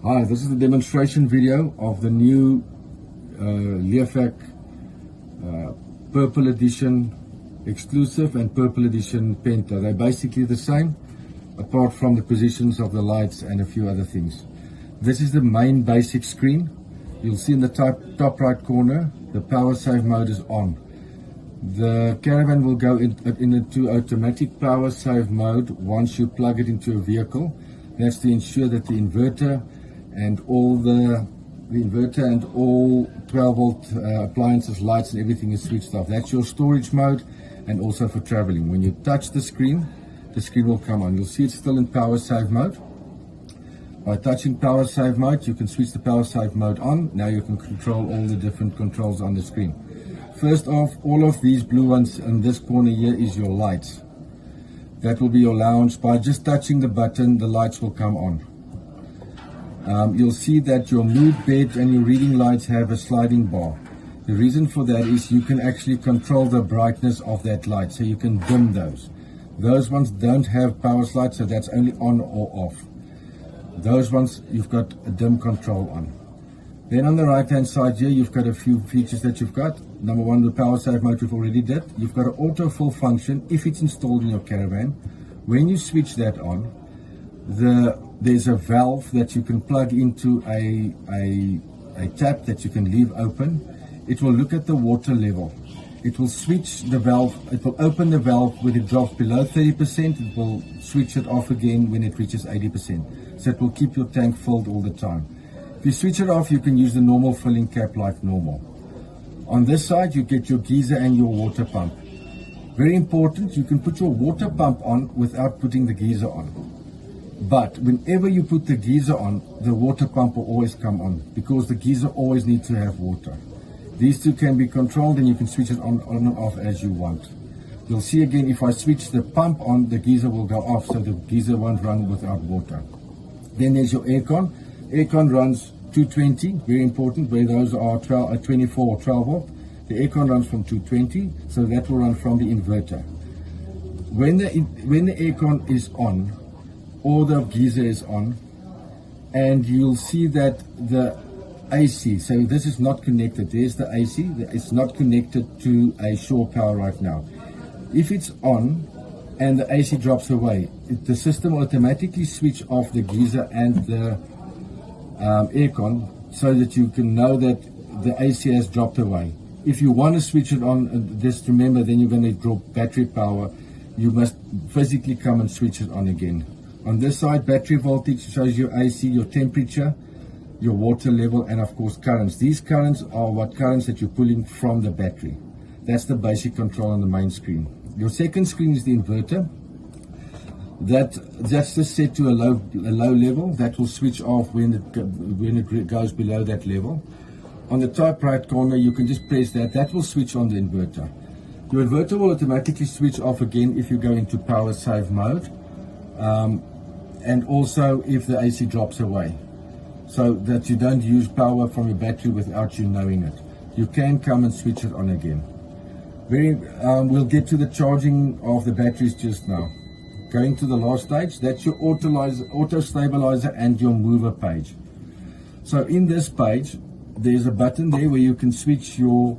Hi, this is the demonstration video of the new Leefek Purple Edition Exclusive and Purple Edition Penta. They're basically the same, apart from the positions of the lights and a few other things. This is the main basic screen. You'll see in the top right corner, the power save mode is on. The Caravan will go into automatic power save mode once you plug it into a vehicle. That's to ensure that the inverter and all the inverter and all 12 volt appliances, lights and everything is switched off. That's your storage mode and also for traveling. When you touch the screen will come on. You'll see it's still in power save mode. By touching power save mode, you can switch the power save mode on. Now you can control all the different controls on the screen. First off, all of these blue ones in this corner here is your lights. That will be your lounge. By just touching the button, the lights will come on. You'll see that your mood bed and your reading lights have a sliding bar. The reason for that is you can actually control the brightness of that light, so you can dim those. Those ones don't have power slide, so that's only on or off. Those ones you've got a dim control on. Then on the right hand side here, you've got a few features that you've got. Number one, the power save mode we've already did. You've got an auto fill function if it's installed in your Caravan. When you switch that on, there's a valve that you can plug into a tap that you can leave open. It will look at the water level. It will switch the valve. It will open the valve when it drops below 30%. It will switch it off again when it reaches 80%. So it will keep your tank filled all the time. If you switch it off, you can use the normal filling cap like normal. On this side, you get your geyser and your water pump. Very important, you can put your water pump on without putting the geyser on. But whenever you put the geyser on, the water pump will always come on because the geyser always needs to have water. These two can be controlled and you can switch it on and off as you want. You'll see again, if I switch the pump on, the geyser will go off, so the geyser won't run without water. Then there's your aircon. Aircon runs 220, very important, where those are 24 or 12 volt. The aircon runs from 220, so that will run from the inverter. When the aircon is on, or the geyser is on, and you'll see that the AC, so this is not connected, there's the AC, it's not connected to a shore power right now. If it's on and the AC drops away, the system will automatically switch off the geyser and the aircon so that you can know that the AC has dropped away. If you want to switch it on, just remember, then you're going to drop battery power. You must physically come and switch it on again. On this side, battery voltage shows your AC, your temperature, your water level, and of course currents. These currents are what currents that you're pulling from the battery. That's the basic control on the main screen. Your second screen is the inverter. That's just set to a low level. That will switch off when it goes below that level. On the top right corner, you can just press that. That will switch on the inverter. Your inverter will automatically switch off again if you go into power save mode. And also if the AC drops away, so that you don't use power from your battery without you knowing it. You can come and switch it on again. We'll get to the charging of the batteries just now. Going to the last stage, that's your auto stabilizer and your mover page. So in this page, there's a button there where you can switch your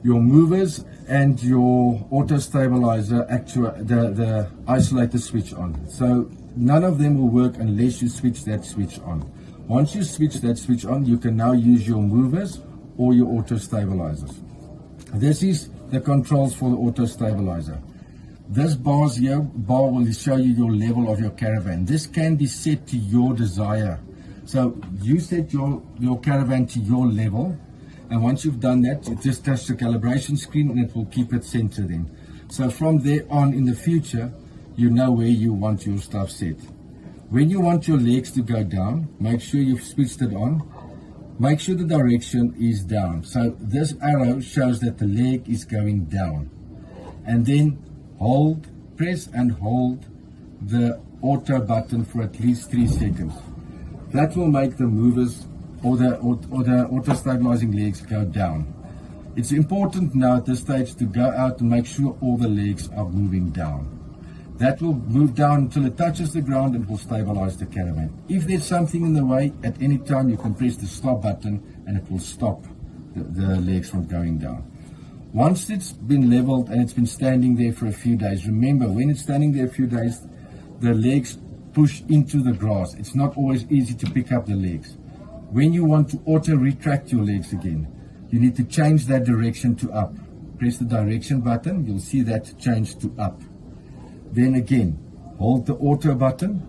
movers and your auto stabilizer the isolator switch on. So none of them will work unless you switch that switch on. Once you switch that switch on, you can now use your movers or your auto stabilizers. This is the controls for the auto stabilizer. This bar will show you your level of your Caravan. This can be set to your desire. So you set your Caravan to your level, and once you've done that, you just touch the calibration screen and it will keep it centered in. So from there on in the future, you know where you want your stuff set. When you want your legs to go down, make sure you've switched it on. Make sure the direction is down. So this arrow shows that the leg is going down. And then press and hold the auto button for at least 3 seconds. That will make the movers or the auto stabilizing legs go down. It's important now at this stage to go out and make sure all the legs are moving down. That will move down until it touches the ground and will stabilize the caravan. If there's something in the way, at any time you can press the stop button and it will stop the legs from going down. Once it's been leveled and it's been standing there for a few days, remember when it's standing there a few days, the legs push into the grass. It's not always easy to pick up the legs. When you want to auto retract your legs again, you need to change that direction to up. Press the direction button, you'll see that change to up. Then again, hold the auto button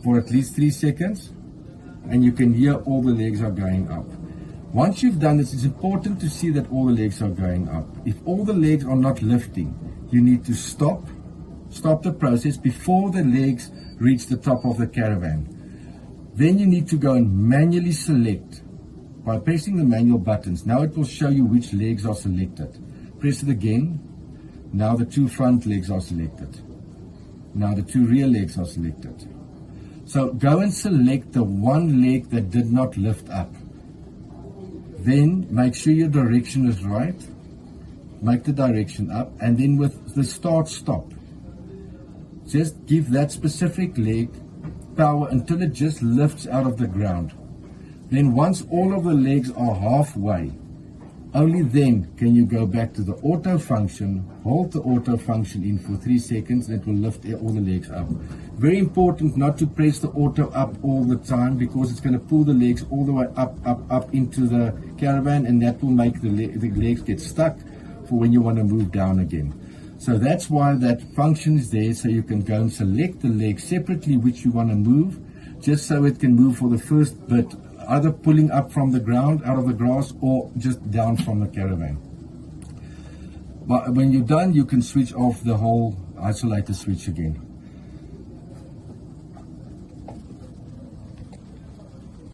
for at least 3 seconds and you can hear all the legs are going up. Once you've done this, it's important to see that all the legs are going up. If all the legs are not lifting, you need to stop the process before the legs reach the top of the caravan. Then you need to go and manually select by pressing the manual buttons. Now it will show you which legs are selected. Press it again. Now the 2 front legs are selected. Now the 2 rear legs are selected. So go and select the one leg that did not lift up. Then make sure your direction is right. Make the direction up, and then with the start stop, just give that specific leg power until it just lifts out of the ground. Then once all of the legs are halfway, only then can you go back to the auto function, hold the auto function in for 3 seconds, and it will lift all the legs up. Very important not to press the auto up all the time, because it's going to pull the legs all the way up into the caravan, and that will make the legs get stuck for when you want to move down again. So that's why that function is there, so you can go and select the legs separately which you want to move, just so it can move for the first bit, either pulling up from the ground, out of the grass, or just down from the caravan. But when you're done, you can switch off the whole isolator switch again.